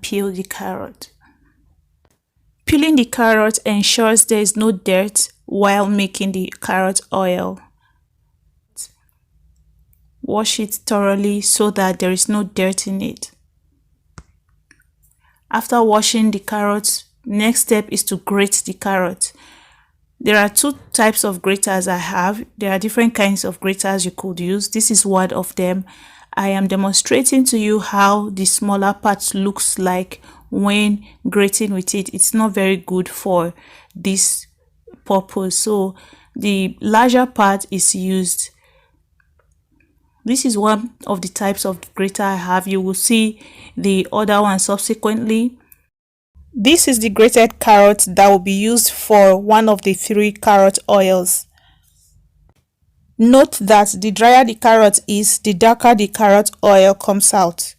and peel the carrot. Peeling the carrot ensures there is no dirt while making the carrot oil. Wash it thoroughly so that there is no dirt in it. After washing the carrot, next step is to grate the carrot. There are two types of graters I have. There are different kinds of graters you could use. This is one of them. I am demonstrating to you how the smaller part looks like when grating with it. It's not very good for this purpose. So the larger part is used. This is one of the types of grater I have. You will see the other one subsequently. This is the grated carrot that will be used for one of the 3 carrot oils. Note that the drier the carrot is, the darker the carrot oil comes out.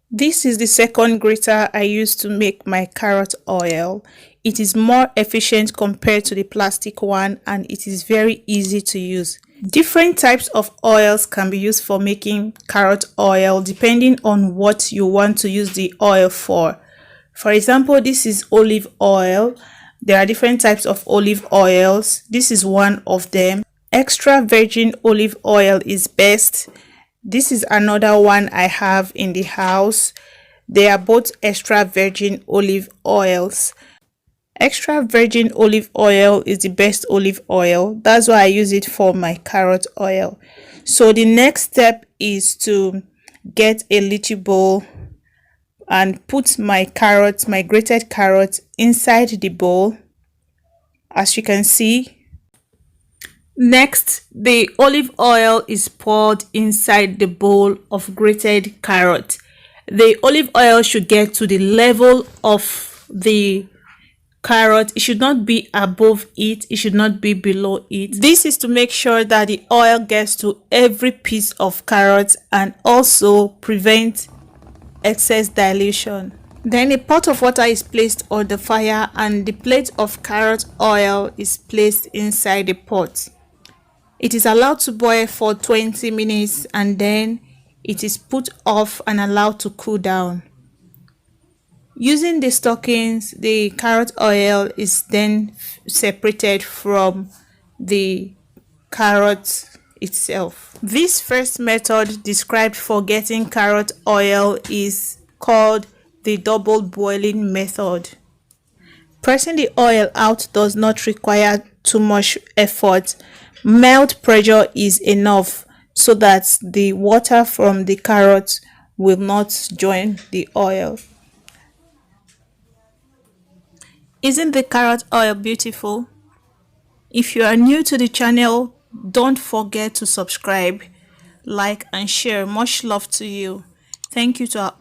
This is the second grater I use to make my carrot oil. It is more efficient compared to the plastic one, and it is very easy to use. Different types of oils can be used for making carrot oil depending on what you want to use the oil for. For example, this is olive oil. There are different types of olive oils. This is one of them. Extra virgin olive oil is best. This is another one I have in the house. They are both extra virgin olive oils. Extra virgin olive oil is the best olive oil. That's why I use it for my carrot oil. So the next step is to get a little bowl and put my carrots, my grated carrots, inside the bowl, as you can see. Next, the olive oil is poured inside the bowl of grated carrot. The olive oil should get to the level of the carrot. It should not be above it, it should not be below it. This is to make sure that the oil gets to every piece of carrot and also prevent excess dilution. Then a pot of water is placed on the fire and the plate of carrot oil is placed inside the pot. It is allowed to boil for 20 minutes and then it is put off and allowed to cool down. Using the stockings, the carrot oil is then separated from the carrot itself. This first method described for getting carrot oil is called the double boiling method. Pressing the oil out does not require too much effort. Melt pressure is enough so that the water from the carrot will not join the oil. Isn't the carrot oil beautiful? If you are new to the channel, don't forget to subscribe, like and share. Much love to you. Thank you to our